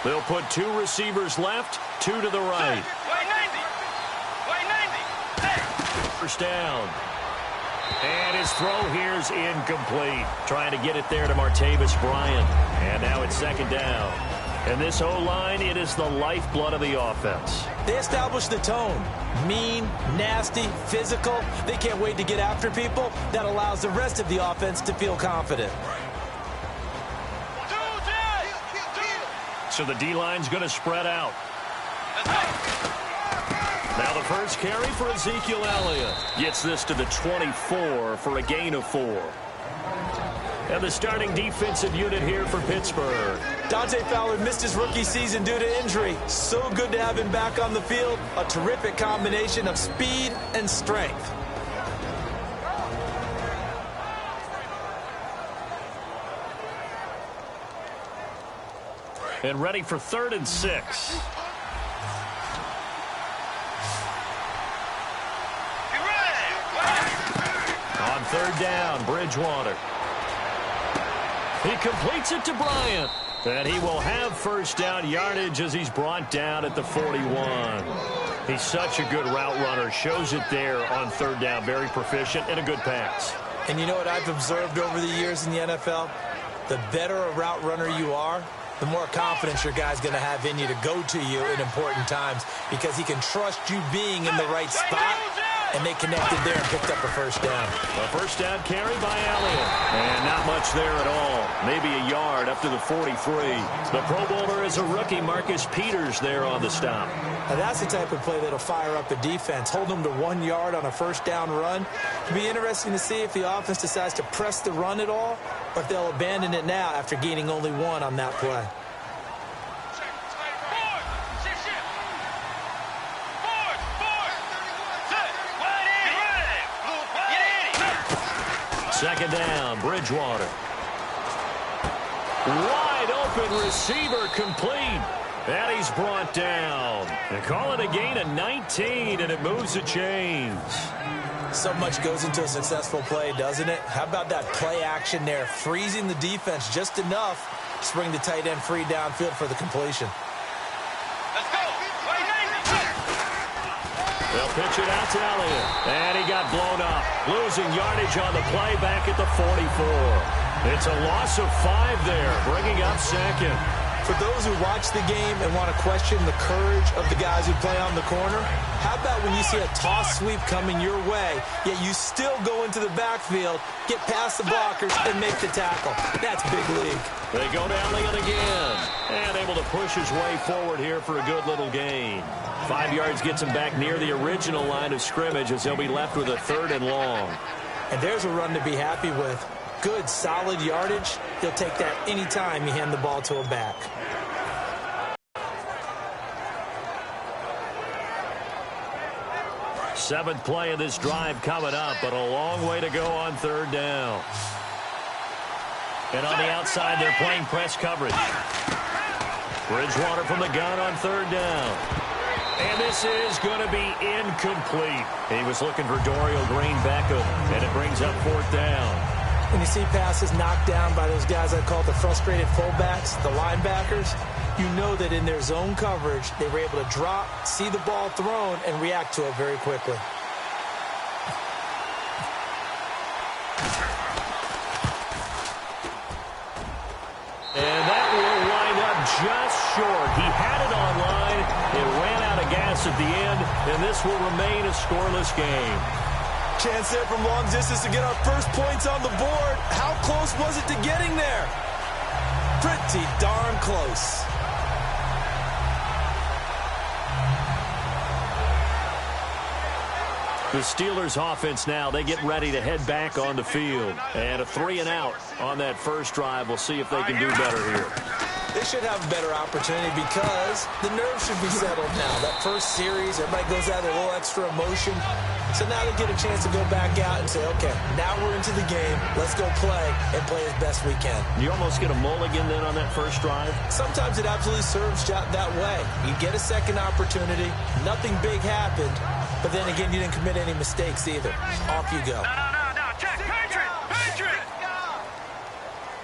They'll put 2 receivers left, 2 to the right. First down. And his throw here's incomplete. Trying to get it there to Martavis Bryant. And now it's second down. And this O-line, it is the lifeblood of the offense. They established the tone. Mean, nasty, physical. They can't wait to get after people. That allows the rest of the offense to feel confident. So the D-line's going to spread out. Now the first carry for Ezekiel Elliott. Gets this to the 24 for a gain of 4. And the starting defensive unit here for Pittsburgh. Dante Fowler missed his rookie season due to injury. So good to have him back on the field. A terrific combination of speed and strength. And ready for 3rd and 6. On 3rd down, Bridgewater. He completes it to Bryant. And he will have first down yardage as he's brought down at the 41. He's such a good route runner. Shows it there on 3rd down. Very proficient and a good pass. And you know what I've observed over the years in the NFL? The better a route runner you are, the more confidence your guy's going to have in you to go to you in important times because he can trust you being in the right spot, and they connected there and picked up a first down. A first down carry by Elliott. And not much there at all. Maybe a yard up to the 43. The Pro Bowler is a rookie, Marcus Peters, there on the stop. Now that's the type of play that'll fire up the defense. Hold them to 1 yard on a first down run. It'll be interesting to see if the offense decides to press the run at all or if they'll abandon it now after gaining only 1 on that play. Second down, Bridgewater. Wide open receiver complete. And he's brought down. And call it a gain of 19, and it moves the chains. So much goes into a successful play, doesn't it? How about that play action there? Freezing the defense just enough to bring the tight end free downfield for the completion. They'll pitch it out to Elliott. And he got blown up. Losing yardage on the play back at the 44. It's a loss of 5 there, bringing up second. For those who watch the game and want to question the courage of the guys who play on the corner, how about when you see a toss sweep coming your way, yet you still go into the backfield, get past the blockers, and make the tackle? That's big league. They go to Elliott again. And able to push his way forward here for a good little gain. 5 yards gets him back near the original line of scrimmage as they'll be left with a 3rd and long. And there's a run to be happy with. Good, solid yardage. He'll take that anytime you hand the ball to a back. Seventh play of this drive coming up, but a long way to go on 3rd down. And on the outside, they're playing press coverage. Bridgewater from the gun on 3rd down. And this is going to be incomplete. He was looking for Dorial Green-Beckham, and it brings up 4th down. When you see passes knocked down by those guys I call the frustrated fullbacks, the linebackers, you know that in their zone coverage, they were able to drop, see the ball thrown, and react to it very quickly. And that will wind up just short. He had it on line. It ran out of gas at the end, and this will remain a scoreless game. Chance there from long distance to get our first points on the board. How close was it to getting there? Pretty darn close. The Steelers offense now, they get ready to head back on the field. And a 3 and out on that first drive. We'll see if they can do better here. They should have a better opportunity because the nerves should be settled now. That first series, everybody goes out with a little extra emotion. So now they get a chance to go back out and say, okay, now we're into the game. Let's go play and play as best we can. You almost get a mulligan then on that first drive? Sometimes it absolutely serves that way. You get a second opportunity. Nothing big happened. But then again, you didn't commit any mistakes either. Off you go. No. Check. Patriot.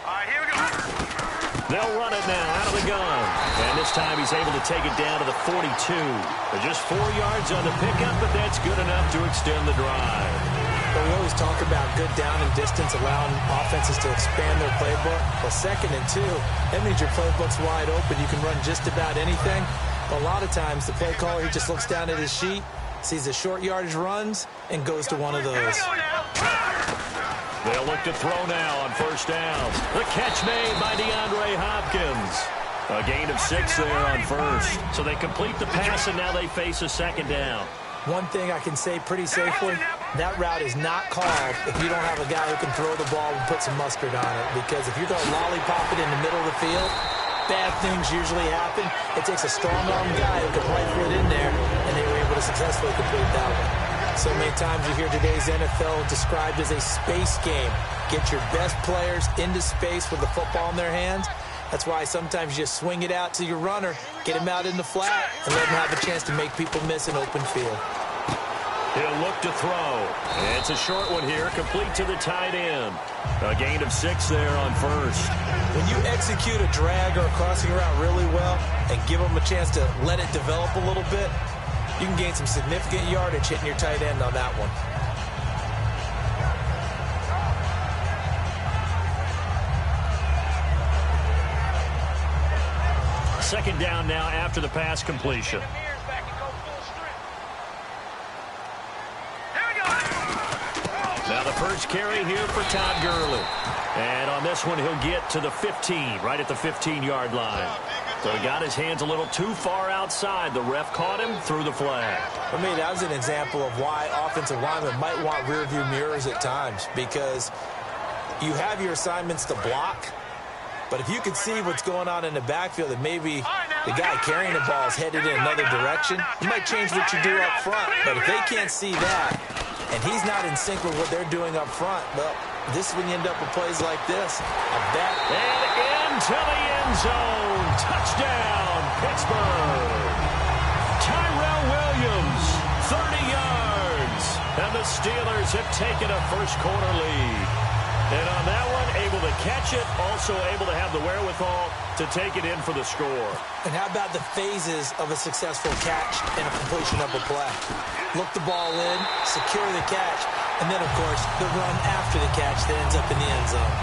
All right, here we go. They'll run it now out of the gun. And this time he's able to take it down to the 42. Just 4 yards on the pickup, but that's good enough to extend the drive. But we always talk about good down and distance, allowing offenses to expand their playbook. Well, 2nd and 2, that means your playbook's wide open. You can run just about anything. But a lot of times, the play caller, he just looks down at his sheet, sees the short yardage runs, and goes to one of those. They'll look to throw now on 1st down. The catch made by DeAndre Hopkins. A gain of 6 there on 1st. So they complete the pass, and now they face a 2nd down. One thing I can say pretty safely, that route is not called if you don't have a guy who can throw the ball and put some mustard on it. Because if you're going to lollipop it in the middle of the field, bad things usually happen. It takes a strong-arm guy who can rifle it in there, and they were able to successfully complete that one. So many times you hear today's NFL described as a space game. Get your best players into space with the football in their hands. That's why sometimes you just swing it out to your runner, get him out in the flat, and let him have a chance to make people miss an open field. He'll look to throw. It's a short one here, complete to the tight end. A gain of 6 there on 1st. When you execute a drag or a crossing route really well and give them a chance to let it develop a little bit, you can gain some significant yardage hitting your tight end on that one. Second down now after the pass completion. Now the first carry here for Todd Gurley. And on this one, he'll get to the 15, right at the 15-yard line. So he got his hands a little too far outside. The ref caught him through the flag. For me, that was an example of why offensive linemen might want rearview mirrors at times, because you have your assignments to block, but if you can see what's going on in the backfield and maybe the guy carrying the ball is headed in another direction, you might change what you do up front. But if they can't see that and he's not in sync with what they're doing up front, well, this is when you end up with plays like this. And into the end zone. Touchdown, Pittsburgh. Tyrell Williams, 30 yards. And the Steelers have taken a first-quarter lead. And on that one, able to catch it, also able to have the wherewithal to take it in for the score. And how about the phases of a successful catch and a completion of a play? Look the ball in, secure the catch, and then, of course, the run after the catch that ends up in the end zone.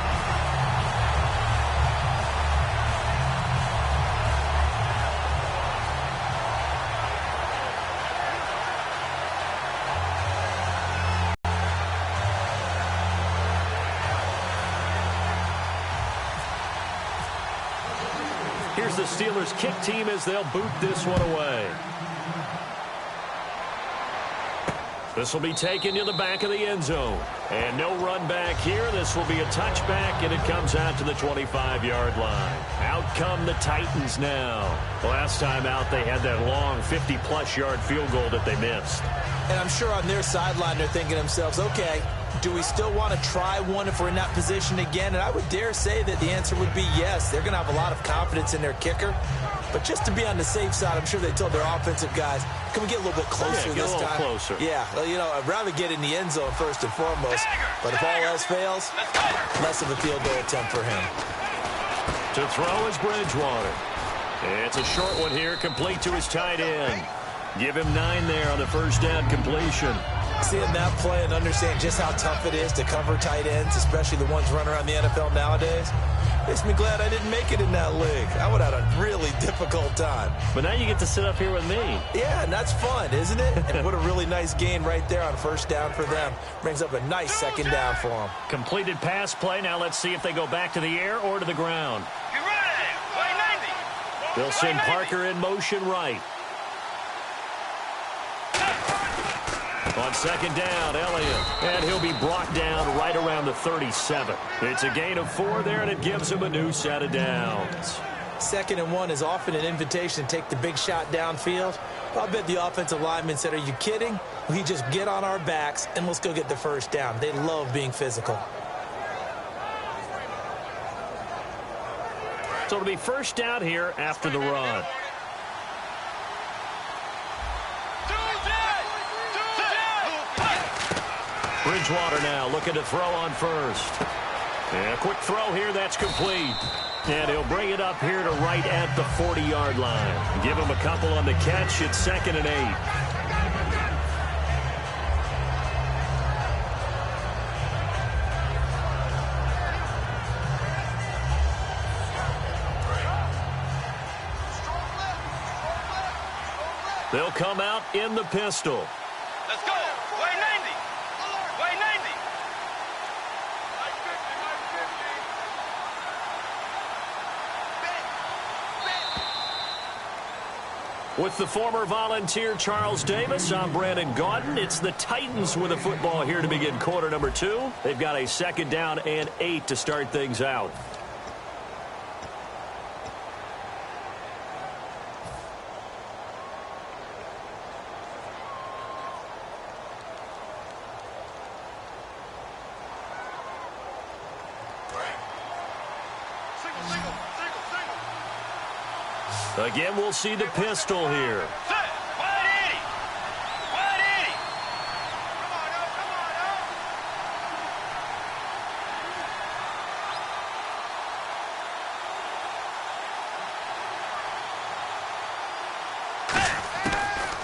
Here's the Steelers kick team as they'll boot this one away. This will be taken to the back of the end zone. And no run back here. This will be a touchback, and it comes out to the 25-yard line. Out come the Titans now. Last time out, they had that long 50-plus yard field goal that they missed. And I'm sure on their sideline they're thinking to themselves, okay, do we still want to try one if we're in that position again? And I would dare say that the answer would be yes. They're going to have a lot of confidence in their kicker. But just to be on the safe side, I'm sure they told their offensive guys, can we get a little bit closer this time? Closer. Yeah, well, you know, I'd rather get in the end zone first and foremost. But if all else fails, less of a field goal attempt for him. To throw is Bridgewater. It's a short one here, complete to his tight end. Give him 9 there on the first down completion. Seeing that play and understand just how tough it is to cover tight ends, especially the ones running around the NFL nowadays, makes me glad I didn't make it in that league. I would have had a really difficult time. But now you get to sit up here with me. Yeah, and that's fun, isn't it? And what a really nice gain right there on first down for them. Brings up a nice second down for them. Completed pass play. Now let's see if they go back to the air or to the ground. Get ready. Play 90. They'll send Parker in motion right. On second down, Elliott. And he'll be brought down right around the 37. It's a gain of 4 there, and it gives him a new set of downs. 2nd and 1 is often an invitation to take the big shot downfield. I'll bet the offensive lineman said, are you kidding? We just get on our backs, and let's go get the first down. They love being physical. So it'll be first down here after the run. Bridgewater now looking to throw on first. And a quick throw here, that's complete. And he'll bring it up here to right at the 40-yard line. Give him a couple on the catch. It's 2nd and 8. They'll come out in the pistol. Let's go. Way 90. Way 90. With the former Volunteer Charles Davis, I'm Brandon Gaudin. It's the Titans with a football here to begin quarter number 2. They've got a 2nd down and 8 to start things out. Again, we'll see the pistol here. Set. Wide 80. Wide 80. Come on, now. Come on,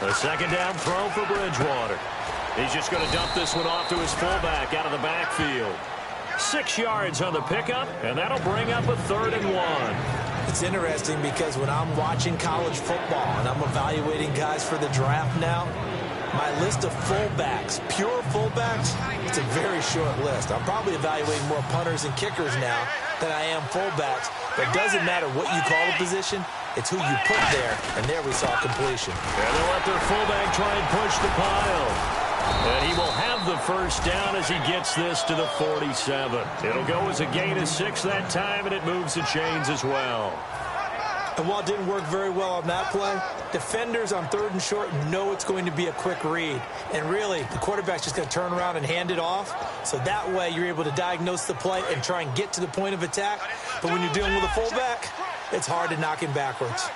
now. A 2nd down throw for Bridgewater. He's just going to dump this one off to his fullback out of the backfield. 6 yards on the pickup, and that'll bring up a 3rd and 1. It's interesting because when I'm watching college football and I'm evaluating guys for the draft now, my list of fullbacks, pure fullbacks, it's a very short list. I'm probably evaluating more punters and kickers now than I am fullbacks. But it doesn't matter what you call the position, it's who you put there, and there we saw completion. And they'll let their fullback try and push the pile. And he will have the 1st down as he gets this to the 47. It'll go as a gain of 6 that time, and it moves the chains as well. And while it didn't work very well on that play, defenders on 3rd and short know it's going to be a quick read. And really, the quarterback's just going to turn around and hand it off. So that way, you're able to diagnose the play and try and get to the point of attack. But when you're dealing with a fullback, it's hard to knock him backwards.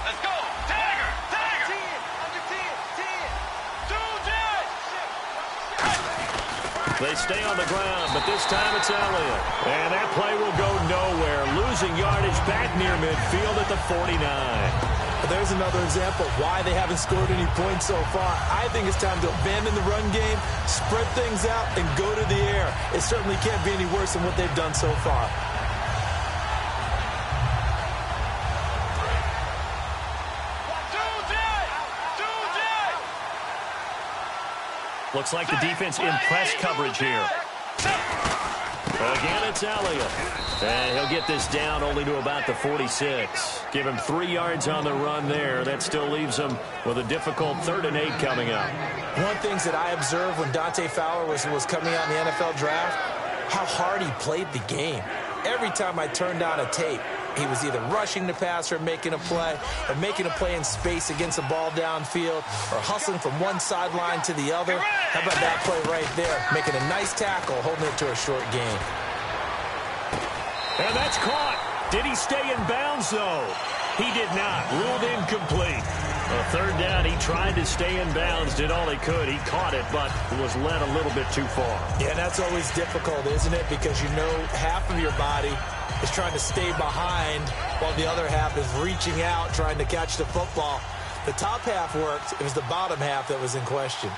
Let's go. Tiger. Tiger. 10. 10. 2 They stay on the ground, but this time it's Elliott. And that play will go nowhere, losing yardage back near midfield at the 49. There's another example of why they haven't scored any points so far. I think it's time to abandon the run game, spread things out, and go to the air. It certainly can't be any worse than what they've done so far. Looks like the defense in press coverage here. Again, it's Elliott. And he'll get this down only to about the 46. Give him 3 yards on the run there. That still leaves him with a difficult 3rd and 8 coming up. One of the things that I observed when Dante Fowler was coming out in the NFL draft, how hard he played the game. Every time I turned on a tape, he was either rushing the passer, making a play, or making a play in space against a ball downfield, or hustling from one sideline to the other. How about that play right there? Making a nice tackle, holding it to a short gain. And that's caught. Did he stay in bounds, though? He did not. Ruled incomplete. A 3rd down, he tried to stay in bounds, did all he could. He caught it, but was led a little bit too far. Yeah, that's always difficult, isn't it? Because you know half of your body is trying to stay behind while the other half is reaching out, trying to catch the football. The top half worked. It was the bottom half that was in question.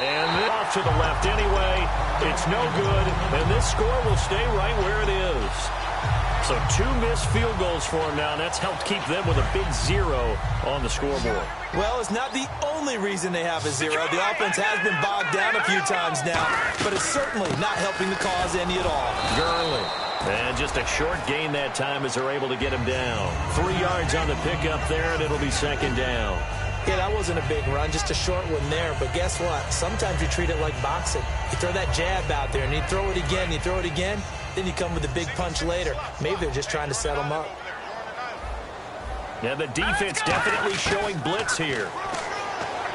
And then off to the left anyway. It's no good, and this score will stay right where it is. So 2 missed field goals for him now, and that's helped keep them with a big 0 on the scoreboard. Well, it's not the only reason they have a 0. The offense has been bogged down a few times now, but it's certainly not helping the cause any at all. Gurley. And just a short gain that time as they're able to get him down. 3 yards on the pickup there, and it'll be 2nd down. Yeah, that wasn't a big run, just a short one there. But guess what? Sometimes you treat it like boxing. You throw that jab out there, and you throw it again, you throw it again, then you come with a big punch later. Maybe they're just trying to set them up. Yeah, the defense definitely showing blitz here.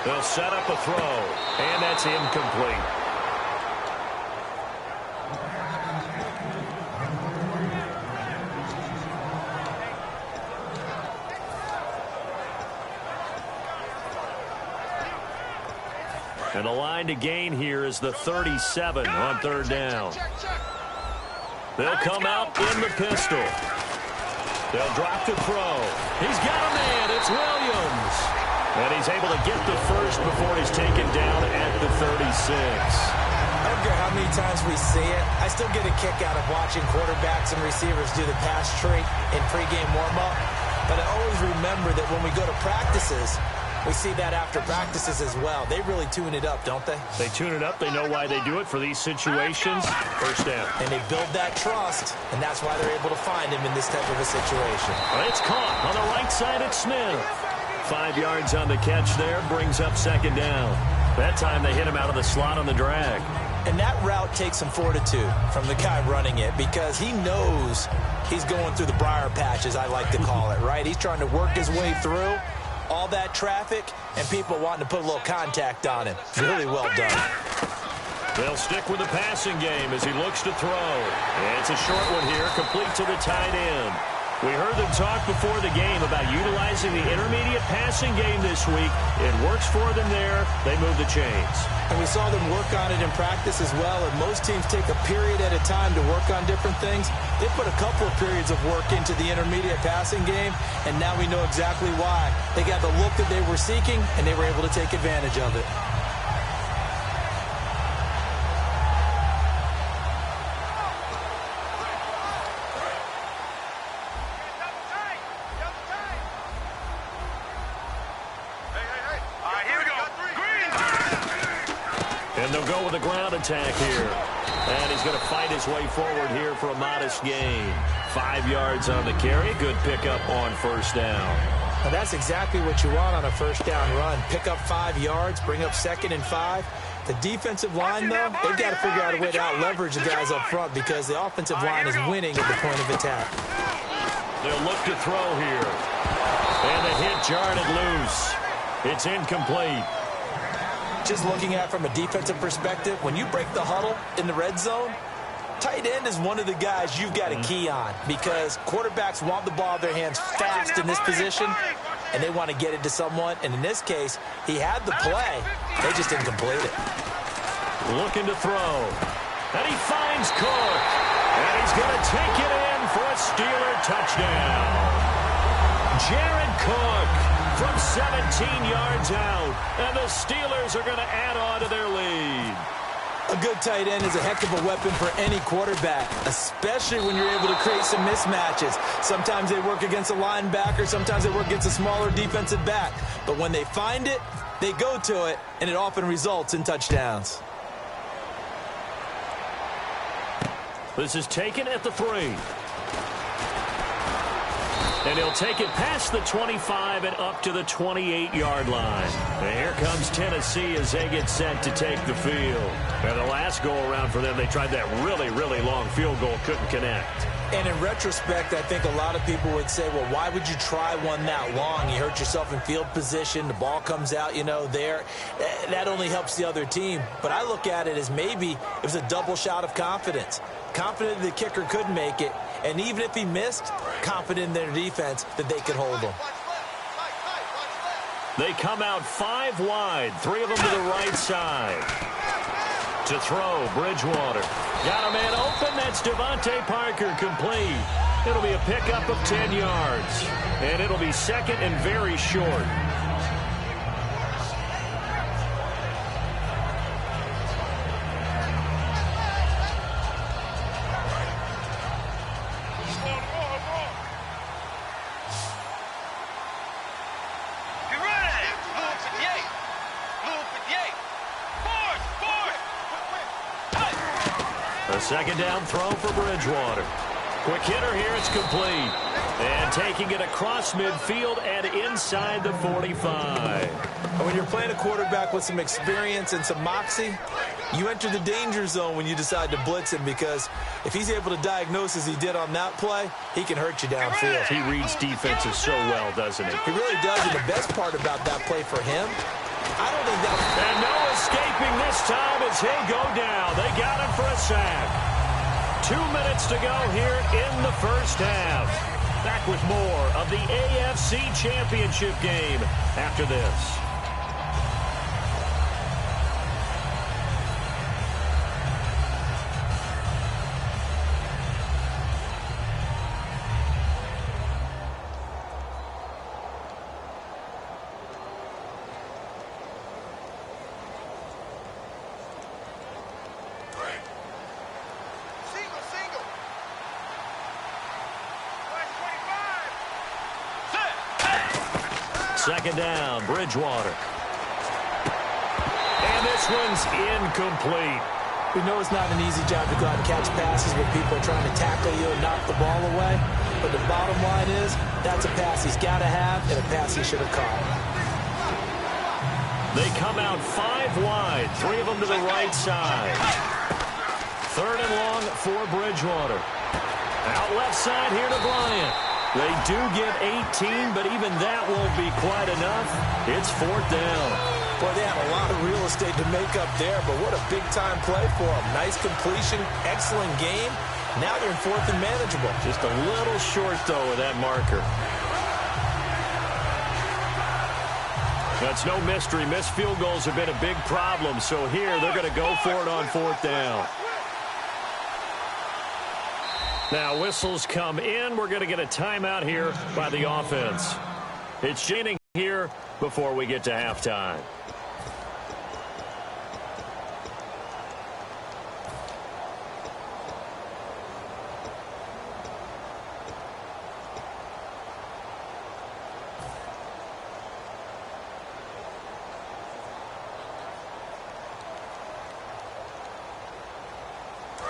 They'll set up a throw, and that's incomplete. And the line to gain here is the 37 on third down. They'll come out in the pistol. They'll drop to throw. He's got a man. It's Williams. And he's able to get the first before he's taken down at the 36. I don't care how many times we see it. I still get a kick out of watching quarterbacks and receivers do the pass tree in pregame warm-up. But I always remember that when we go to practices, we see that after practices as well. They really tune it up, don't they? They tune it up. They know why they do it for these situations. First down. And they build that trust, and that's why they're able to find him in this type of a situation. Well, it's caught on the right side at Smith. 5 yards on the catch there, brings up second down. That time they hit him out of the slot on the drag. And that route takes some fortitude from the guy running it because he knows he's going through the briar patch, as I like to call it, right? He's trying to work his way through all that traffic and people wanting to put a little contact on him. Really well done. They'll stick with the passing game as he looks to throw. And it's a short one here, complete to the tight end. We heard them talk before the game about utilizing the intermediate passing game this week. It works for them there. They move the chains. And we saw them work on it in practice as well. And most teams take a period at a time to work on different things. They put a couple of periods of work into the intermediate passing game, and now we know exactly why. They got the look that they were seeking, and they were able to take advantage of it. And they'll go with a ground attack here. And he's going to fight his way forward here for a modest gain. 5 yards on the carry. Good pickup on first down. Now that's exactly what you want on a first down run. Pick up 5 yards, bring up 2nd and 5. The defensive line, though, they've got to figure out a way to out-leverage the guys up front because the offensive line is winning at the point of attack. They'll look to throw here. And the hit jarred it loose. It's incomplete. Just looking at it from a defensive perspective, when you break the huddle in the red zone, tight end is one of the guys you've got to key on because quarterbacks want the ball in their hands fast in this position, and they want to get it to someone. And in this case, he had the play. They just didn't complete it. Looking to throw. And he finds Cook. And he's going to take it in for a Steeler touchdown. Jared Cook from 17 yards out. And the Steelers are going to add on to their lead. A good tight end is a heck of a weapon for any quarterback, especially when you're able to create some mismatches. Sometimes they work against a linebacker, sometimes they work against a smaller defensive back. But when they find it, they go to it, and it often results in touchdowns. This is taken at the 3. And he'll take it past the 25 and up to the 28-yard line. And here comes Tennessee as they get set to take the field. And the last go-around for them, they tried that really, really long field goal, couldn't connect. And in retrospect, I think a lot of people would say, well, why would you try one that long? You hurt yourself in field position. The ball comes out, there. That only helps the other team. But I look at it as maybe it was a double shot of confidence. Confident the kicker could make it. And even if he missed, confident in their defense that they could hold him. They come out 5 wide, 3 of them to the right side. To throw, Bridgewater. Got a man open. That's Devontae Parker, complete. It'll be a pickup of 10 yards. And it'll be second and very short. A second down throw for Bridgewater. Quick hitter here, it's complete. And taking it across midfield and inside the 45. When you're playing a quarterback with some experience and some moxie, you enter the danger zone when you decide to blitz him because if he's able to diagnose as he did on that play, he can hurt you downfield. He reads defenses so well, doesn't he? He really does, and the best part about that play for him, I don't think that... And no escaping this time as he'll go down. They got him for a sack. 2 minutes to go here in the first half. Back with more of the AFC Championship game after this. Second down, Bridgewater. And this one's incomplete. We know it's not an easy job to go out and catch passes when people are trying to tackle you and knock the ball away. But the bottom line is, that's a pass he's got to have and a pass he should have caught. They come out 5 wide, 3 of them to the right side. Third and long for Bridgewater. Out left side here to Bryant. They do get 18, but even that won't be quite enough. It's 4th down. Boy, they have a lot of real estate to make up there, but what a big-time play for them. Nice completion, excellent game. Now they're in 4th and manageable. Just a little short, though, with that marker. That's no mystery. Missed field goals have been a big problem, so here they're going to go for it on 4th down. Now whistles come in. We're going to get a timeout here by the offense. It's chaining here before we get to halftime.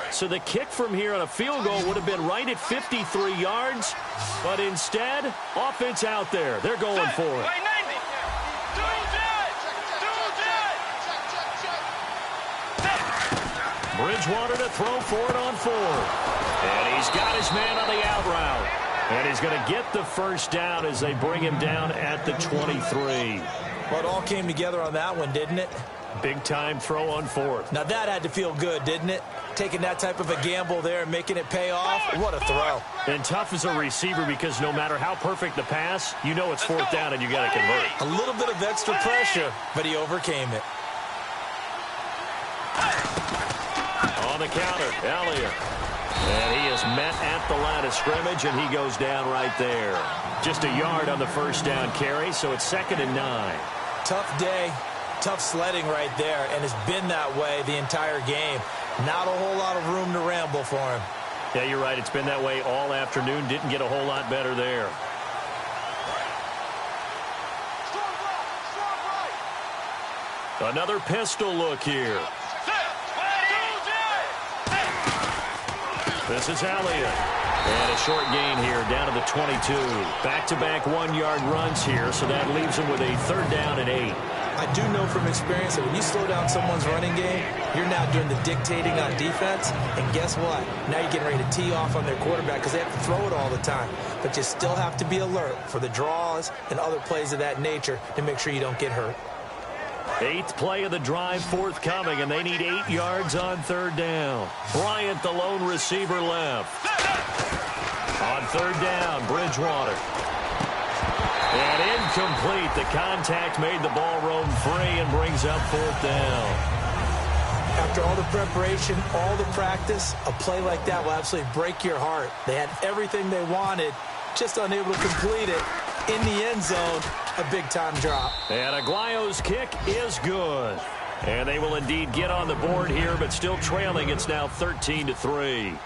So the kick from here on a field goal would have been right at 53 yards. But instead, offense out there. They're going for it. Bridgewater to throw for it on 4. And he's got his man on the out route. And he's going to get the first down as they bring him down at the 23. Well, it all came together on that one, didn't it? Big-time throw on 4th. Now that had to feel good, didn't it? Taking that type of a gamble there and making it pay off. What a throw. And tough as a receiver because no matter how perfect the pass, you know it's 4th down and you got to convert. A little bit of extra pressure, but he overcame it. On the counter, Elliott. And he is met at the line of scrimmage, and he goes down right there. Just a yard on the first down carry, so it's 2nd and 9. Tough day. Tough sledding right there, and it's been that way the entire game. Not a whole lot of room to ramble for him. Yeah, you're right. It's been that way all afternoon. Didn't get a whole lot better there. Another pistol look here. This is Elliott. And a short gain here down to the 22. Back-to-back 1-yard runs here, so that leaves him with a 3rd down and 8. I do know from experience that when you slow down someone's running game, you're now doing the dictating on defense. And guess what? Now you're getting ready to tee off on their quarterback because they have to throw it all the time. But you still have to be alert for the draws and other plays of that nature to make sure you don't get hurt. 8th play of the drive forthcoming, and they need 8 yards on 3rd down. Bryant, the lone receiver, left. On 3rd down, Bridgewater. And incomplete. The contact made the ball roam free and brings up 4th down. After all the preparation, all the practice, a play like that will absolutely break your heart. They had everything they wanted, just unable to complete it. In the end zone, a big-time drop. And Aguayo's kick is good. And they will indeed get on the board here, but still trailing. It's now 13-3.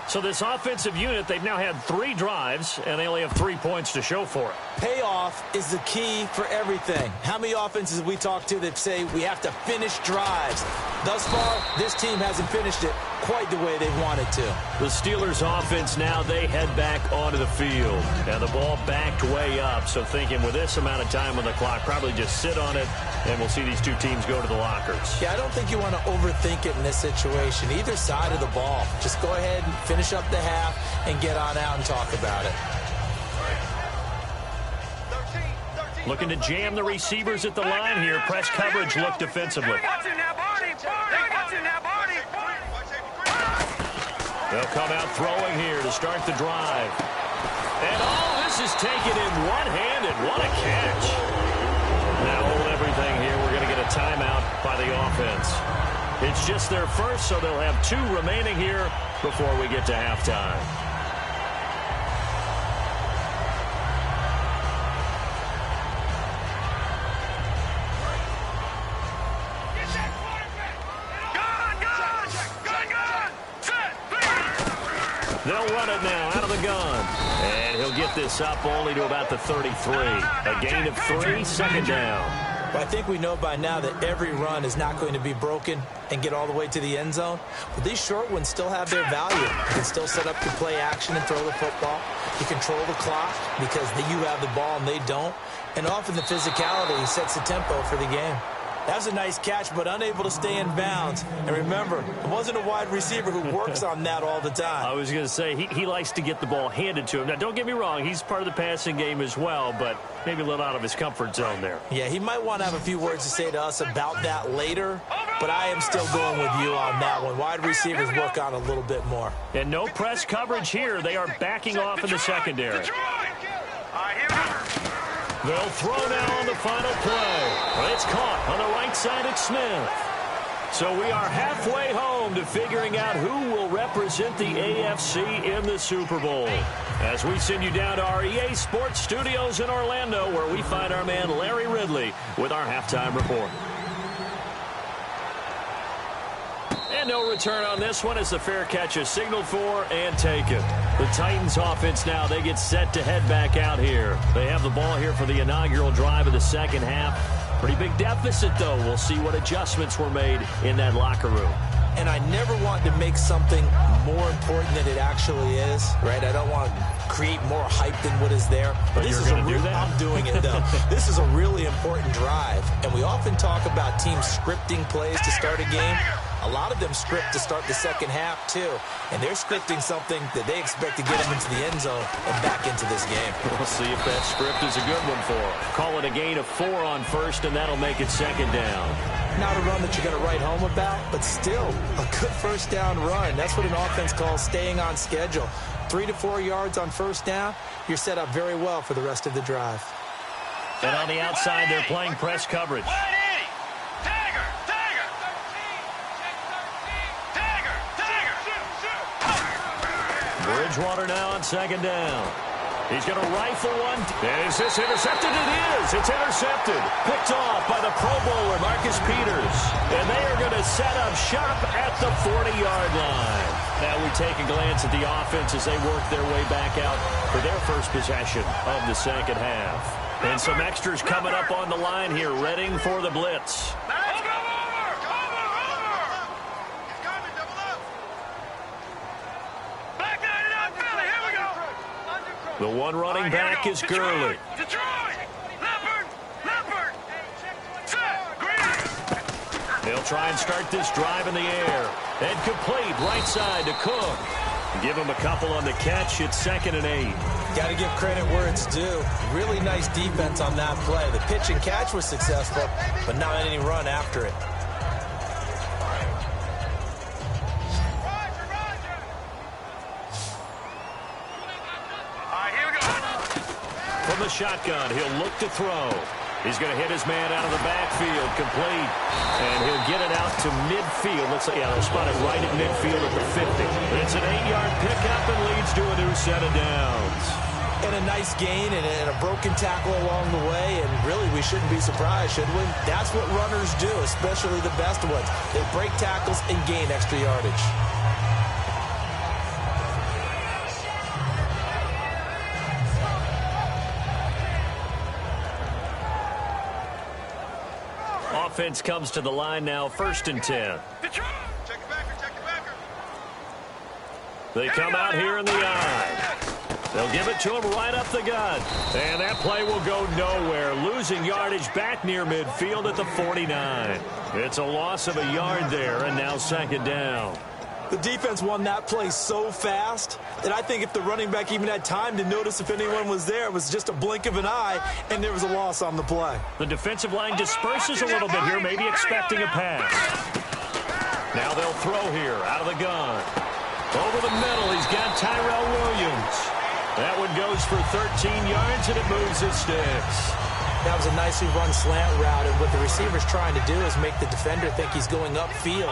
So this offensive unit, they've now had 3 drives, and they only have 3 points to show for it. Payoff is the key for everything. How many offenses we talk to that say we have to finish drives? Thus far, this team hasn't finished it quite the way they wanted to. The Steelers offense now, they head back onto the field. And the ball backed way up, so thinking with this amount of time on the clock, probably just sit on it, and we'll see these two teams go to the lockers. Yeah, I don't think you want to overthink it in this situation. Either side of the ball. Just go ahead and finish up the half and get on out and talk about it. Looking to jam the receivers at the line here. Press coverage look defensively. They'll come out throwing here to start the drive. And this is taken in one-handed. What a catch. Now hold everything here. We're going to get a timeout by the offense. It's just their first, so they'll have 2 remaining here before we get to halftime. They'll run it now out of the gun. And he'll get this up only to about the 33. A gain of 3, second down. Well, I think we know by now that every run is not going to be broken and get all the way to the end zone. But these short ones still have their value. You can still set up to play action and throw the football. You control the clock because you have the ball and they don't. And often the physicality sets the tempo for the game. That's a nice catch, but unable to stay in bounds. And remember, it wasn't a wide receiver who works on that all the time. I was going to say, he likes to get the ball handed to him. Now, don't get me wrong, he's part of the passing game as well, but maybe a little out of his comfort zone there. Yeah, he might want to have a few words to say to us about that later, but I am still going with you on that one. Wide receivers work on a little bit more. And no press coverage here. They are backing off in the secondary. They'll throw now on the final play. It's caught on the right side at Smith. So we are halfway home to figuring out who will represent the AFC in the Super Bowl. As we send you down to our EA Sports Studios in Orlando, where we find our man Larry Ridley with our halftime report. And no return on this one as the fair catch is signaled for and taken. The Titans offense now, they get set to head back out here. They have the ball here for the inaugural drive of the second half. Pretty big deficit, though. We'll see what adjustments were made in that locker room. And I never want to make something more important than it actually is, right? I don't want to create more hype than what is there. But this is going to do that? I'm doing it, though. This is a really important drive. And we often talk about teams scripting plays to start a game. A lot of them script to start the second half, too. And they're scripting something that they expect to get them into the end zone and back into this game. We'll see if that script is a good one for them. Call it a gain of 4 on first, and that'll make it second down. Not a run that you're going to write home about, but still a good first down run. That's what an offense calls staying on schedule. 3 to 4 yards on first down, you're set up very well for the rest of the drive. And on the outside, they're playing press coverage. Bridgewater now on second down. He's going to rifle one. Is this intercepted? It is. It's intercepted. Picked off by the Pro Bowler, Marcus Peters. And they are going to set up shop at the 40-yard line. Now we take a glance at the offense as they work their way back out for their first possession of the second half. And some extras coming up on the line here, readying for the blitz. The one running back is Gurley. They'll try and start this drive in the air. And complete right side to Cook. Give him a couple on the catch. It's 2nd and 8. Got to give credit where it's due. Really nice defense on that play. The pitch and catch was successful, but not any run after it. From the shotgun, he'll look to throw. He's going to hit his man out of the backfield, complete. And he'll get it out to midfield. Let's say, yeah, they'll spot it right at midfield at the 50. It's an 8-yard pickup and leads to a new set of downs. And a nice gain and a broken tackle along the way. And really, we shouldn't be surprised, should we? That's what runners do, especially the best ones. They break tackles and gain extra yardage. Offense comes to the line now, 1st and 10. They come out here in the eye. They'll give it to him right up the gut. And that play will go nowhere. Losing yardage back near midfield at the 49. It's a loss of a yard there, and now 2nd down. The defense won that play so fast that I think if the running back even had time to notice if anyone was there, it was just a blink of an eye, and there was a loss on the play. The defensive line disperses a little bit here, maybe expecting a pass. Now they'll throw here out of the gun. Over the middle, he's got Tyrell Williams. That one goes for 13 yards, and it moves his sticks. That was a nicely run slant route, and what the receiver's trying to do is make the defender think he's going upfield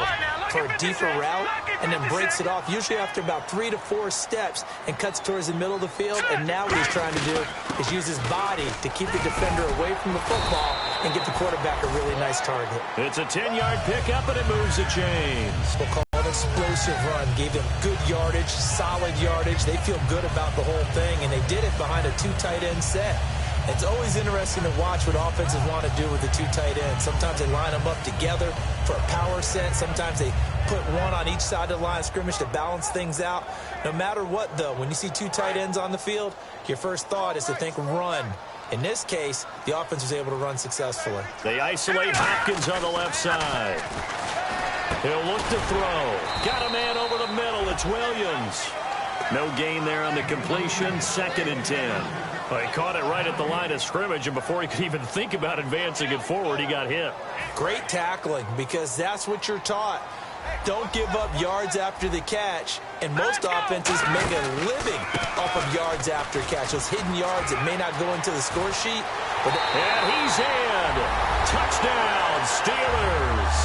for a deeper route, and then breaks it off, usually after about 3 to 4 steps, and cuts towards the middle of the field. And now what he's trying to do is use his body to keep the defender away from the football and get the quarterback a really nice target. It's a 10-yard pickup, and it moves the chains. We'll call it a explosive run. Gave them good yardage, solid yardage. They feel good about the whole thing, and they did it behind a 2 tight end set. It's always interesting to watch what offenses want to do with the 2 tight ends. Sometimes they line them up together for a power set. Sometimes they put one on each side of the line of scrimmage to balance things out. No matter what, though, when you see 2 tight ends on the field, your first thought is to think run. In this case, the offense was able to run successfully. They isolate Hopkins on the left side. He'll look to throw. Got a man over the middle. It's Williams. No gain there on the completion. 2nd and 10. Well, he caught it right at the line of scrimmage, and before he could even think about advancing it forward, he got hit. Great tackling, because that's what you're taught. Don't give up yards after the catch, and most offenses make a living off of yards after catch. Those hidden yards that may not go into the score sheet. And he's in. Touchdown, Steelers.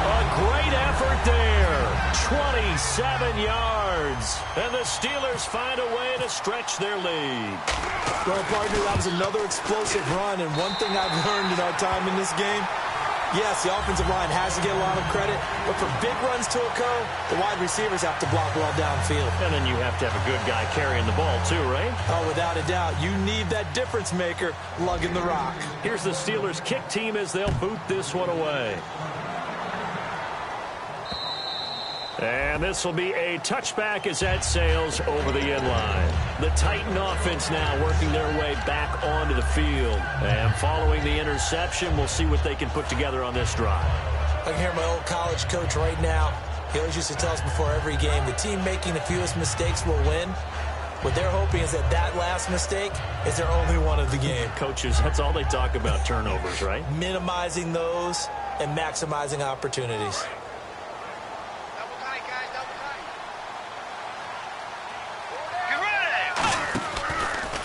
A great effort there. 27 yards. And the Steelers find a way to stretch their lead. Well, partner, that was another explosive run, and one thing I've learned in our time in this game, yes, the offensive line has to get a lot of credit, but for big runs to occur, the wide receivers have to block well downfield. And then you have to have a good guy carrying the ball too, right? Oh, without a doubt. You need that difference maker lugging the rock. Here's the Steelers kick team as they'll boot this one away. And this will be a touchback as that sails over the end line. The Titan offense now working their way back onto the field. And following the interception, we'll see what they can put together on this drive. I can hear my old college coach right now. He always used to tell us before every game, the team making the fewest mistakes will win. What they're hoping is that that last mistake is their only one of the game. Coaches, that's all they talk about, turnovers, right? Minimizing those and maximizing opportunities.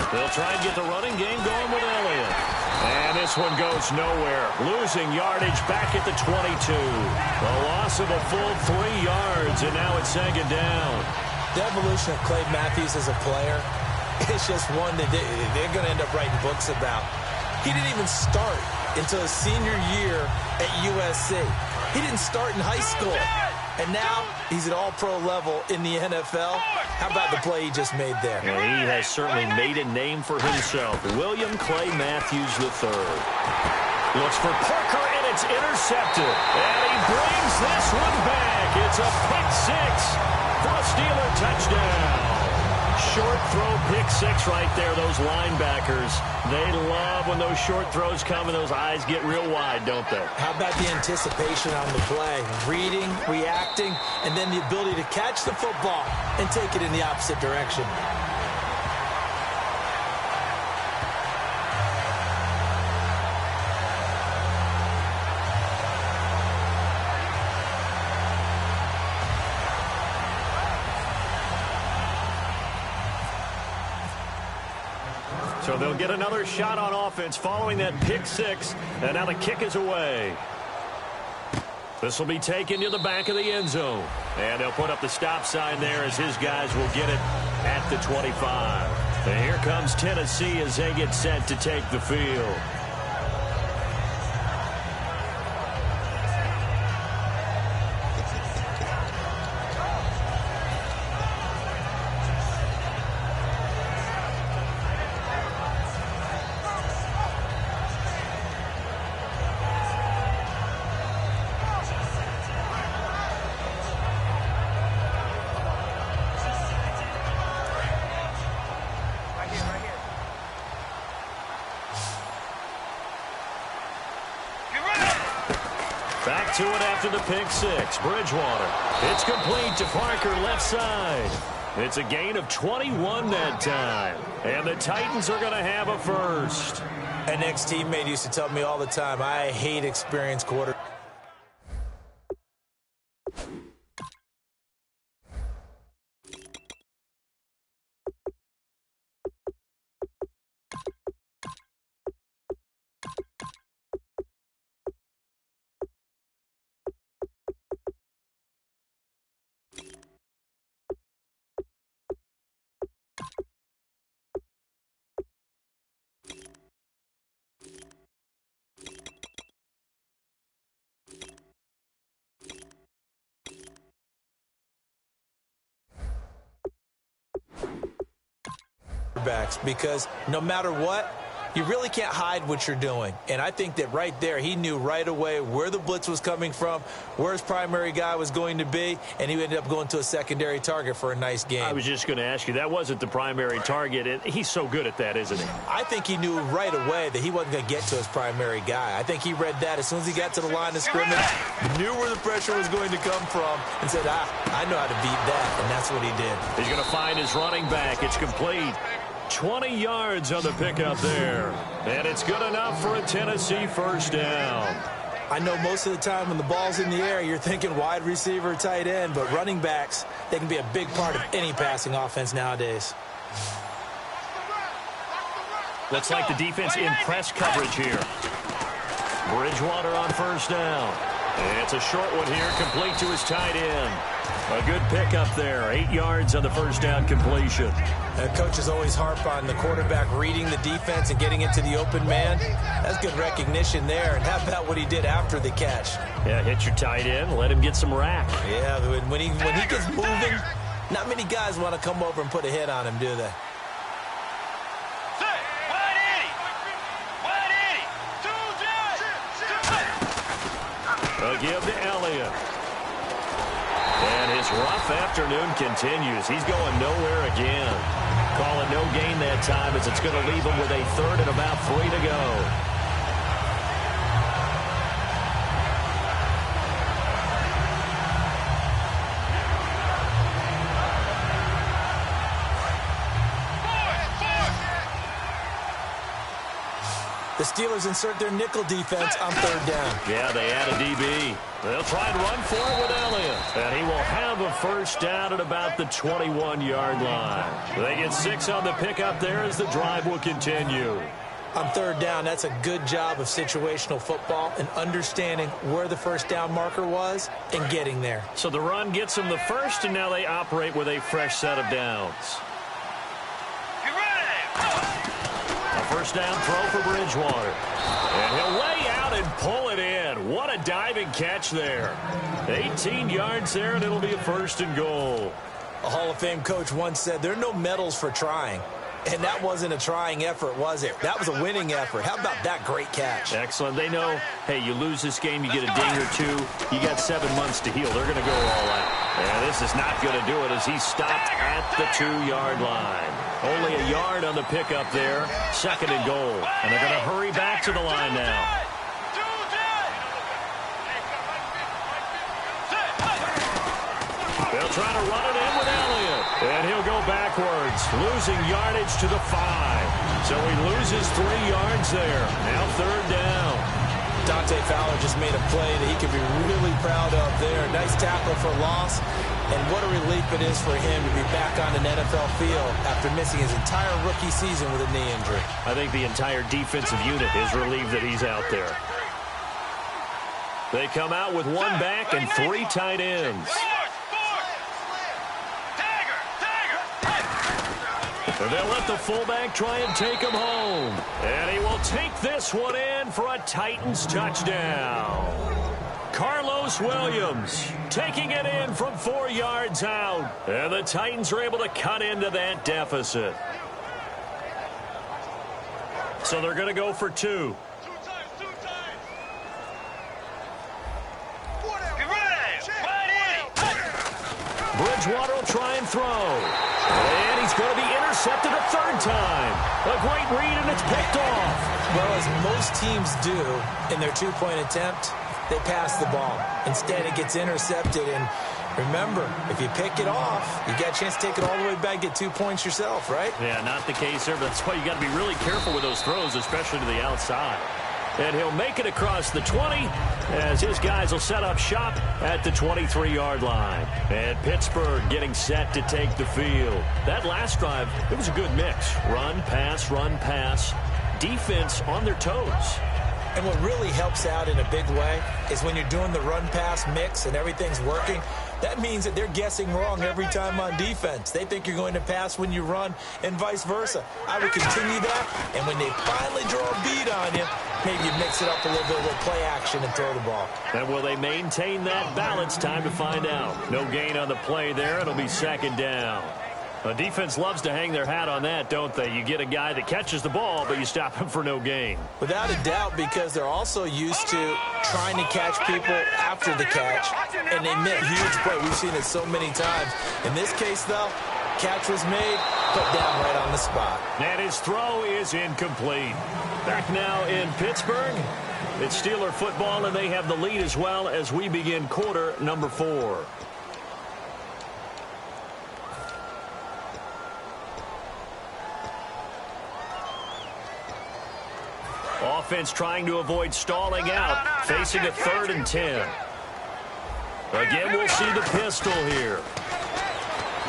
They'll try and get the running game going with Elliott. And this one goes nowhere. Losing yardage back at the 22. The loss of a full 3 yards, and now it's 2nd down. The evolution of Clay Matthews as a player, it's just one that they're going to end up writing books about. He didn't even start until his senior year at USC. He didn't start in high school. And now he's at all-pro level in the NFL. How about the play he just made there? Well, he has certainly made a name for himself. William Clay Matthews III. Looks for Parker, and it's intercepted. And he brings this one back. It's a pick 6 for a Steeler touchdown. Short throw, pick 6 right there. Those linebackers, they love when those short throws come and those eyes get real wide, don't they? How about the anticipation on the play? Reading, reacting, and then the ability to catch the football and take it in the opposite direction. So they'll get another shot on offense following that pick 6, and now the kick is away. This will be taken to the back of the end zone, and they'll put up the stop sign there as his guys will get it at the 25. And here comes Tennessee as they get set to take the field. Back to it after the pick 6. Bridgewater. It's complete to Parker, left side. It's a gain of 21 that time. And the Titans are going to have a first. An ex-teammate used to tell me all the time, I hate experienced quarterbacks. quarterbacks, because no matter what, you really can't hide what you're doing. And I think that right there, he knew right away where the blitz was coming from, where his primary guy was going to be, and he ended up going to a secondary target for a nice game. I was just going to ask you, that wasn't the primary target, and he's so good at that, isn't he? I think he knew right away that he wasn't going to get to his primary guy. I think he read that as soon as he got to the line of scrimmage, knew where the pressure was going to come from, and said, I know how to beat that, and that's what he did. He's going to find his running back. It's complete. 20 yards on the pickup there. And it's good enough for a Tennessee first down. I know most of the time when the ball's in the air, you're thinking wide receiver, tight end, but running backs, they can be a big part of any passing offense nowadays. Looks like the defense in press coverage here. Bridgewater on first down. It's a short one here, complete to his tight end. A good pickup there, 8 yards on the first down completion. Coaches always harp on the quarterback reading the defense and getting into the open man. That's good recognition there. And how about what he did after the catch? Yeah, hit your tight end, let him get some rack. Yeah, when he gets moving, not many guys want to come over and put a hit on him, do they? A give to Elliott. And his rough afternoon continues. He's going nowhere again. Call it no gain that time, as it's going to leave him with a third and about 3 to go. The Steelers insert their nickel defense on third down. Yeah, they add a DB. They'll try and run for it with Elliott. And he will have a first down at about the 21-yard line. They get 6 on the pickup there as the drive will continue. On third down, that's a good job of situational football and understanding where the first down marker was and getting there. So the run gets them the first, and now they operate with a fresh set of downs. First down throw for Bridgewater. And he'll lay out and pull it in. What a diving catch there. 18 yards there, and it'll be a first and goal. A Hall of Fame coach once said, there are no medals for trying. And that wasn't a trying effort, was it? That was a winning effort. How about that great catch? Excellent. They know, hey, you lose this game, you get a ding or two, you got 7 months to heal. They're going to go all out. And this is not going to do it as he stopped at the 2-yard line. Only a yard on the pickup there. Second and goal. And they're going to hurry back to the line now. They'll try to run it in with Elliott. And he'll go backwards, losing yardage to the 5. So he loses 3 yards there. Now third down. Dante Fowler just made a play that he can be really proud of there. Nice tackle for loss. And what a relief it is for him to be back on an NFL field after missing his entire rookie season with a knee injury. I think the entire defensive unit is relieved that he's out there. They come out with 1 back and 3 tight ends. And they'll let the fullback try and take him home. And he will take this one in for a Titans touchdown. Carlos Williams taking it in from 4 yards out. And the Titans are able to cut into that deficit. So they're going to go for 2. Bridgewater will try and throw. And he's going to be intercepted a 3rd time. A great read, and it's picked off. Well, as most teams do in their 2-point attempt, they pass the ball. Instead, it gets intercepted. And remember, if you pick it off, you got a chance to take it all the way back, get 2 points yourself, right? Yeah, not the case there, but that's why you got to be really careful with those throws, especially to the outside. And he'll make it across the 20 as his guys will set up shop at the 23-yard line. And Pittsburgh getting set to take the field. That last drive, it was a good mix. Run, pass, defense on their toes. And what really helps out in a big way is when you're doing the run-pass mix and everything's working, that means that they're guessing wrong every time on defense. They think you're going to pass when you run and vice versa. I would continue that, and when they finally draw a bead on you, maybe you mix it up a little bit with play action and throw the ball. And will they maintain that balance? Time to find out. No gain on the play there. It'll be 2nd down. A defense loves to hang their hat on that, don't they? You get a guy that catches the ball, but you stop him for no gain. Without a doubt, because they're also used to trying to catch people after the catch, and they make huge play. We've seen it so many times. In this case, though, catch was made, put down right on the spot. And his throw is incomplete. Back now in Pittsburgh. It's Steeler football, and they have the lead as well as we begin quarter number 4. Offense trying to avoid stalling out, facing a 3rd and 10. Again, we'll see the pistol here.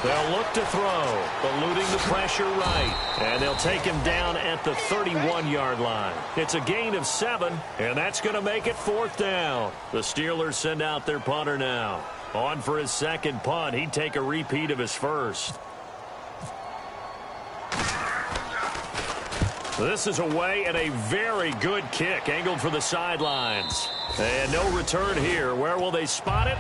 They'll look to throw, eluding the pressure right. And they'll take him down at the 31-yard line. It's a gain of 7, and that's going to make it 4th down. The Steelers send out their punter now. On for his second punt. He'd take a repeat of his first. This is away and a very good kick, angled for the sidelines. And no return here. Where will they spot it?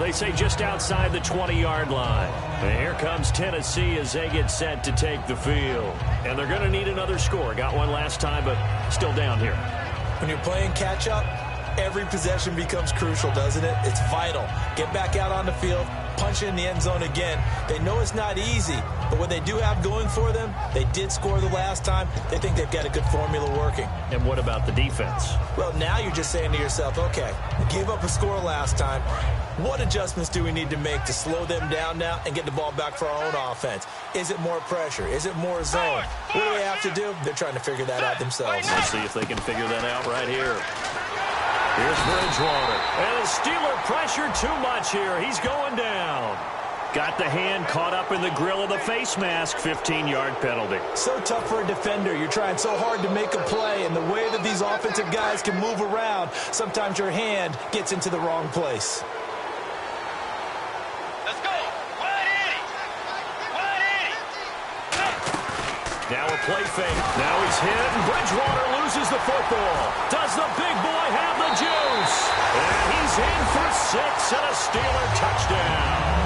They say just outside the 20-yard line. And here comes Tennessee as they get set to take the field. And they're going to need another score. Got one last time, but still down here. When you're playing catch-up, every possession becomes crucial, doesn't it? It's vital. Get back out on the field, punch it in the end zone again. They know it's not easy, but what they do have going for them, they did score the last time. They think they've got a good formula working. And what about the defense? Well, now you're just saying to yourself, okay, we gave up a score last time. What adjustments do we need to make to slow them down now and get the ball back for our own offense? Is it more pressure? Is it more zone? What do they have to do? They're trying to figure that out themselves. We'll see if they can figure that out right here. Here's Bridgewater. And the Steeler pressure too much here. He's going down. Got the hand caught up in the grill of the face mask. 15-yard penalty. So tough for a defender. You're trying so hard to make a play, and the way that these offensive guys can move around, sometimes your hand gets into the wrong place. Now a play fake. Now he's hit, and Bridgewater loses the football. Does the big boy have the juice? And he's in for 6 and a Steeler touchdown.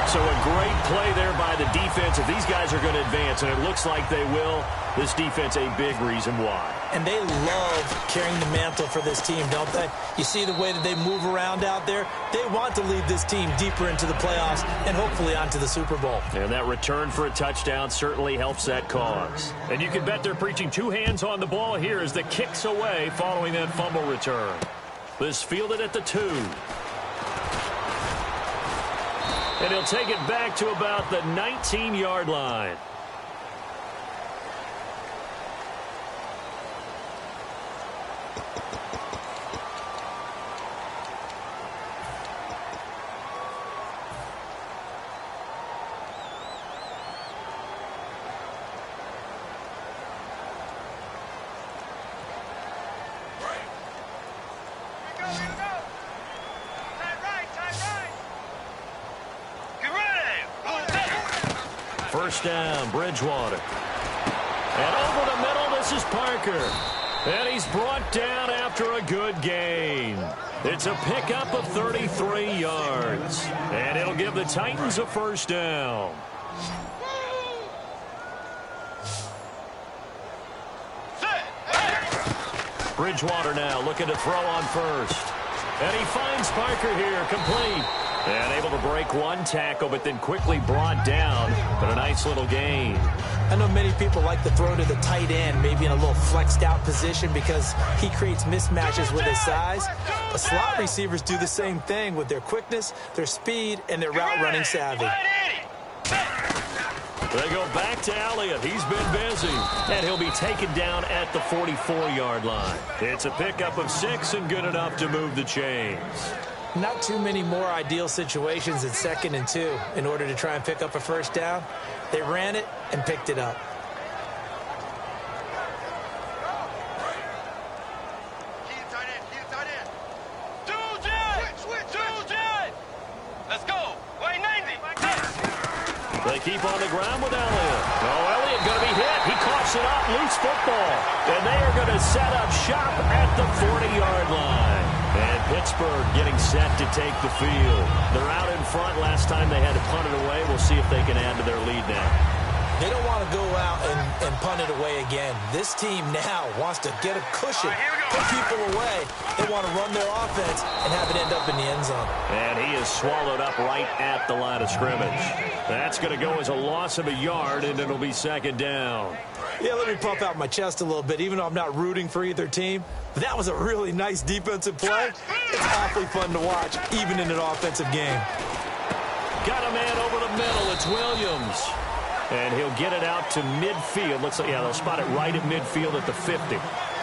So a great play there by the defense. If these guys are going to advance, and it looks like they will, this defense a big reason why. And they love carrying the mantle for this team, don't they? You see the way that they move around out there? They want to lead this team deeper into the playoffs and hopefully onto the Super Bowl. And that return for a touchdown certainly helps that cause. And you can bet they're preaching 2 hands on the ball here as the kick's away following that fumble return. This fielded at the 2. And he'll take it back to about the 19-yard line. First down, Bridgewater. And over the middle, this is Parker. And he's brought down after a good gain. It's a pickup of 33 yards. And it'll give the Titans a first down. Bridgewater now looking to throw on first. And he finds Parker here, complete. And able to break one tackle, but then quickly brought down. But a nice little gain. I know many people like to throw to the tight end, maybe in a little flexed out position because he creates mismatches with his size. But slot receivers do the same thing with their quickness, their speed, and their route running savvy. They go back to Elliott. He's been busy. And he'll be taken down at the 44-yard line. It's a pickup of 6 and good enough to move the chains. Not too many more ideal situations at 2nd and 2 in order to try and pick up a first down. They ran it and picked it up. Let's go. Way 90. They keep on the ground with Elliott. Oh, Elliott going to be hit. He coughs it up. Loose football. And they are going to set up shop at the 40-yard line. And Pittsburgh getting set to take the field. They're out in front. Last time they had to punt it away. We'll see if they can add to their lead now. They don't want to go out and punt it away again. This team now wants to get a cushion, put people away. They want to run their offense and have it end up in the end zone. And he is swallowed up right at the line of scrimmage. That's going to go as a loss of a yard, and it'll be second down. Yeah, let me puff out my chest a little bit, even though I'm not rooting for either team. But that was a really nice defensive play. It's awfully fun to watch, even in an offensive game. Got a man over the middle. It's Williams. And he'll get it out to midfield. Looks like, yeah, they'll spot it right at midfield at the 50.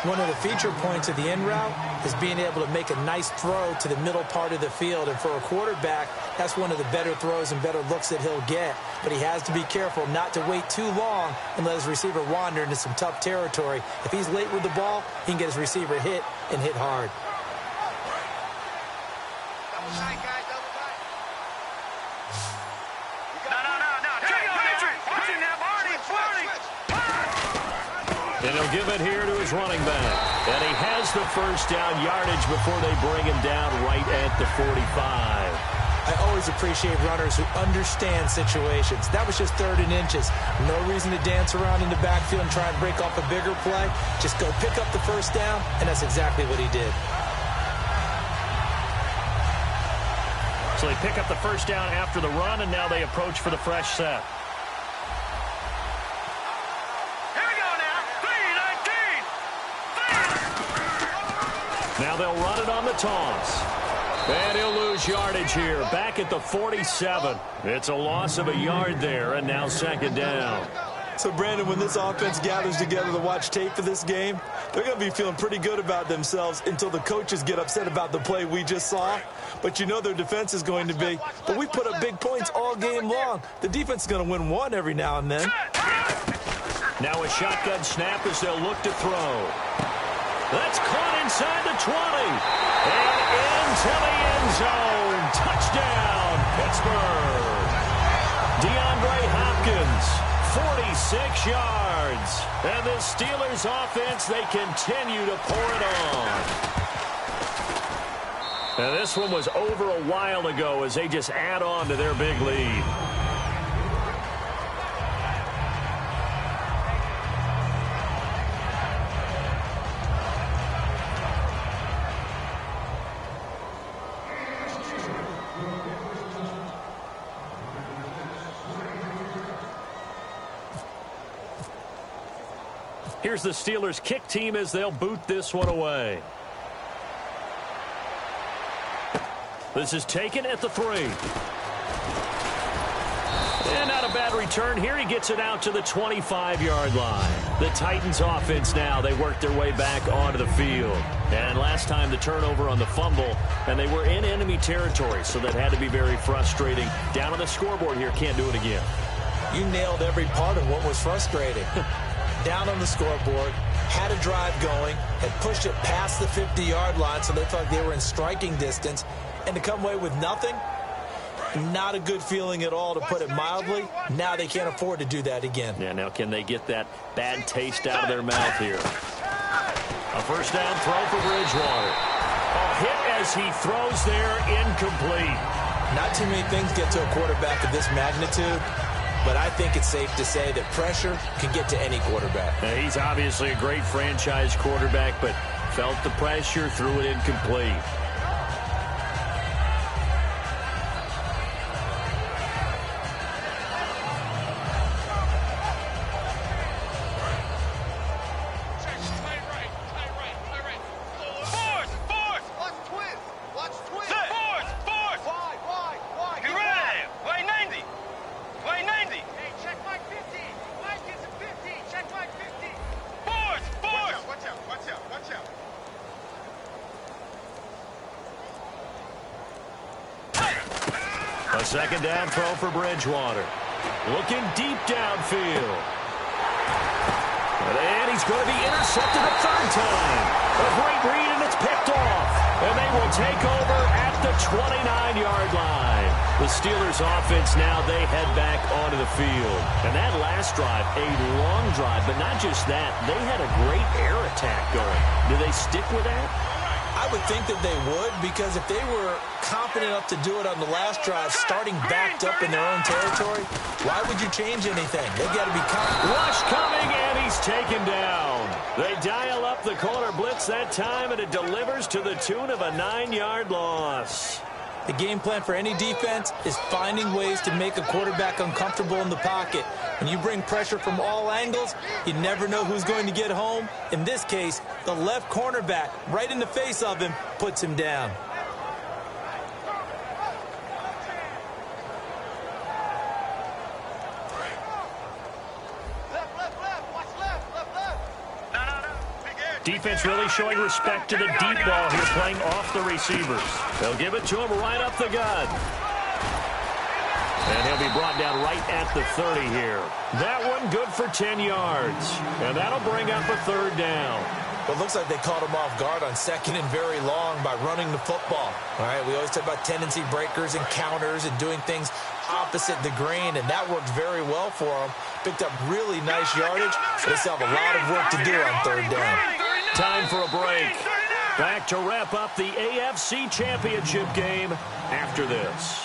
One of the feature points of the end route is being able to make a nice throw to the middle part of the field. And for a quarterback, that's one of the better throws and better looks that he'll get. But he has to be careful not to wait too long and let his receiver wander into some tough territory. If he's late with the ball, he can get his receiver hit and hit hard. And he'll give it here to his running back. And he has the first down yardage before they bring him down right at the 45. I always appreciate runners who understand situations. That was just 3rd and inches. No reason to dance around in the backfield and try and break off a bigger play. Just go pick up the first down, and that's exactly what he did. So they pick up the first down after the run, and now they approach for the fresh set. Now they'll run it on the toss. And he'll lose yardage here. Back at the 47. It's a loss of a yard there, and now second down. So, Brandon, when this offense gathers together to watch tape for this game, they're going to be feeling pretty good about themselves until the coaches get upset about the play we just saw. But you know their defense is going to be. But we put up big points all game long. The defense is going to win one every now and then. Now a shotgun snap as they'll look to throw. That's caught inside the 20. And into the end zone. Touchdown, Pittsburgh. DeAndre Hopkins, 46 yards. And the Steelers offense, they continue to pour it on. And this one was over a while ago as they just add on to their big lead. Here's the Steelers kick team as they'll boot this one away. This is taken at the 3. And not a bad return here. He gets it out to the 25-yard line. The Titans offense now, they work their way back onto the field. And last time the turnover on the fumble, and they were in enemy territory, so that had to be very frustrating. Down on the scoreboard here, can't do it again. You nailed every part of what was frustrating. Down on the scoreboard, had a drive going, had pushed it past the 50-yard line, so they thought they were in striking distance, and to come away with nothing, not a good feeling at all, to put it mildly. Now they can't afford to do that again. Yeah, now can they get that bad taste out of their mouth here? A first down throw for Bridgewater. A hit as he throws there, incomplete. Not too many things get to a quarterback of this magnitude, but I think it's safe to say that pressure can get to any quarterback. Now, he's obviously a great franchise quarterback, but felt the pressure, threw it incomplete. A second down throw for Bridgewater. Looking deep downfield. And he's going to be intercepted a third time. A great read, and it's picked off. And they will take over at the 29-yard line. The Steelers offense now, they head back onto the field. And that last drive, a long drive, but not just that. They had a great air attack going. Do they stick with that? I I would think that they would, because if they were confident enough to do it on the last drive, starting backed up in their own territory, why would you change anything? They've got to be confident. Rush coming, and he's taken down. They dial up the corner blitz that time, and it delivers to the tune of a 9-yard loss. The game plan for any defense is finding ways to make a quarterback uncomfortable in the pocket. When you bring pressure from all angles, you never know who's going to get home. In this case, the left cornerback, right in the face of him, puts him down. Defense really showing respect to the deep ball here, playing off the receivers. They'll give it to him right up the gut. And he'll be brought down right at the 30 here. That one good for 10 yards. And that'll bring up a third down. Well, it looks like they caught him off guard on second and very long by running the football. All right, we always talk about tendency breakers and counters and doing things opposite the grain, and that worked very well for them. Picked up really nice yardage, but they still have a lot of work to do on third down. Time for a break. Back to wrap up the AFC Championship game after this.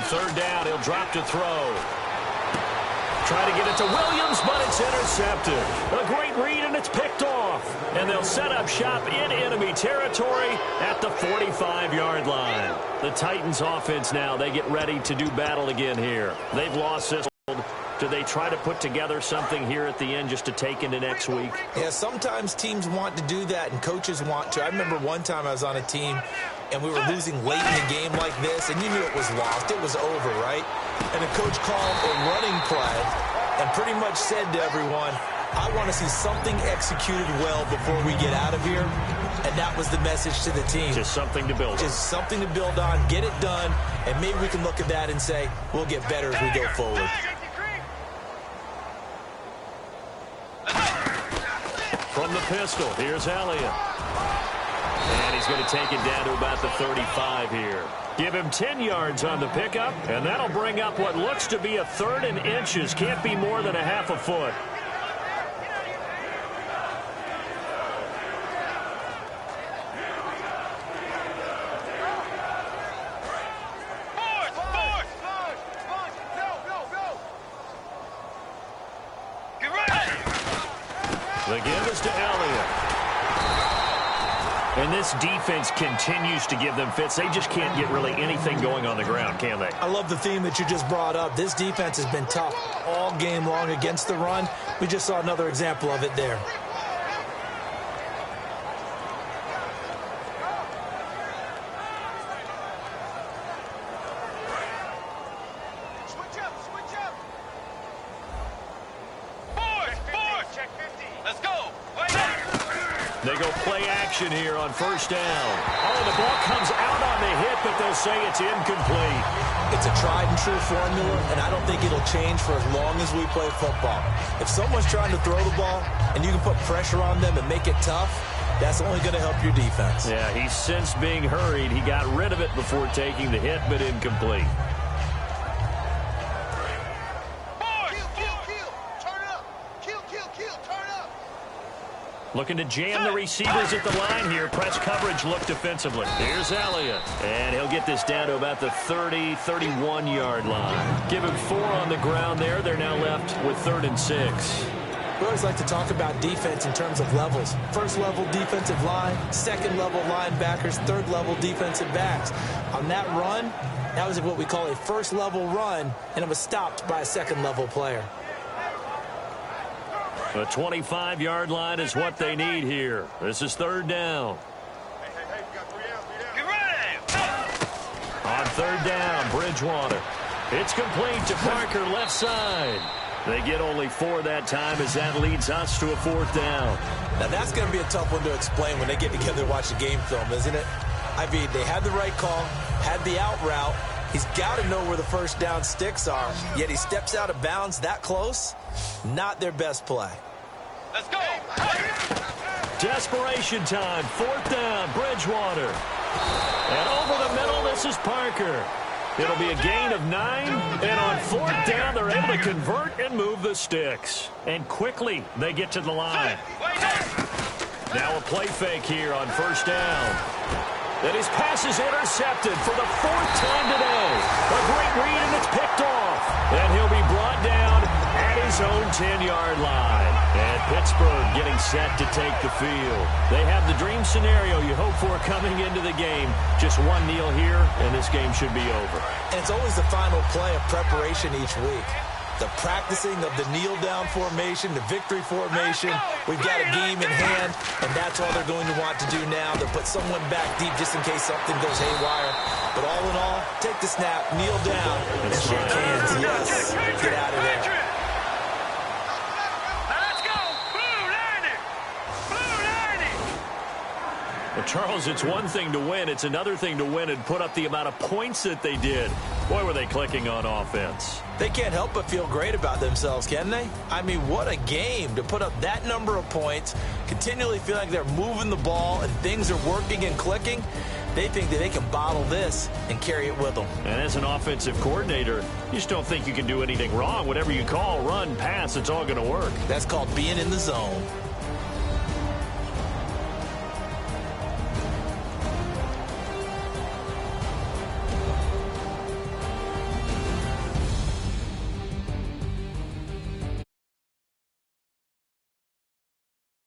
Third down, he'll drop to throw. Try to get it to Williams, but it's intercepted. A great read, and it's picked off. And they'll set up shop in enemy territory at the 45-yard line. The Titans offense now, they get ready to do battle again here. They've lost this. Do they try to put together something here at the end just to take into next week? Yeah, sometimes teams want to do that, and coaches want to. I remember one time I was on a team, and we were losing late in the game like this, and you knew it was lost. It was over, right? And the coach called a running play and pretty much said to everyone, I want to see something executed well before we get out of here. And that was the message to the team. Just something to build on. Just something to build on, get it done, and maybe we can look at that and say, we'll get better as we go forward. From the pistol, here's Elliott. And he's going to take it down to about the 35 here. Give him 10 yards on the pickup, and that'll bring up what looks to be a third and inches. Can't be more than a half a foot. The give is to Elliott. And this defense continues to give them fits. They just can't get really anything going on the ground, can they? I love the theme that you just brought up. This defense has been tough all game long against the run. We just saw another example of it there. They go play action here on first down. Oh, the ball comes out on the hit, but they'll say it's incomplete. It's a tried and true formula, and I don't think it'll change for as long as we play football. If someone's trying to throw the ball and you can put pressure on them and make it tough, that's only going to help your defense. Yeah, he's since being hurried. He got rid of it before taking the hit, but incomplete. Looking to jam the receivers at the line here. Press coverage look defensively. Here's Elliott. And he'll get this down to about the 30, 31-yard line. Give him 4 on the ground there. They're now left with 3rd and 6. We always like to talk about defense in terms of levels. First level defensive line, second level linebackers, third level defensive backs. On that run, that was what we call a first level run, and it was stopped by a second level player. The 25-yard line is what they need here. This is 3rd down. On 3rd down, Bridgewater. It's complete to Parker, left side. They get only 4 that time as that leads us to a 4th down. Now, that's going to be a tough one to explain when they get together and watch the game film, isn't it? I mean, they had the right call, had the out route, He's got to know where the first down sticks are, yet he steps out of bounds that close. Not their best play. Let's go. Desperation time. 4th down, Bridgewater. And over the middle, this is Parker. It'll be a gain of 9. And on 4th down, they're able to convert and move the sticks. And quickly, they get to the line. Now a play fake here on 1st down. And his pass is intercepted for the 4th time today. A great read, and it's picked off. And he'll be brought down at his own 10-yard line. And Pittsburgh getting set to take the field. They have the dream scenario you hope for coming into the game. Just one kneel here, and this game should be over. And it's always the final play of preparation each week. The practicing of the kneel-down formation, the victory formation. We've got a game in hand, and that's all they're going to want to do now. They'll put someone back deep just in case something goes haywire. But all in all, take the snap, kneel down, and shake hands. Yes, get out of there. Let's go. Blue Lightning. Blue Lightning. Well, Charles, it's one thing to win. It's another thing to win and put up the amount of points that they did. Boy, were they clicking on offense. They can't help but feel great about themselves, can they? I mean, what a game to put up that number of points, continually feel like they're moving the ball and things are working and clicking. They think that they can bottle this and carry it with them. And as an offensive coordinator, you just don't think you can do anything wrong. Whatever you call, run, pass, it's all going to work. That's called being in the zone.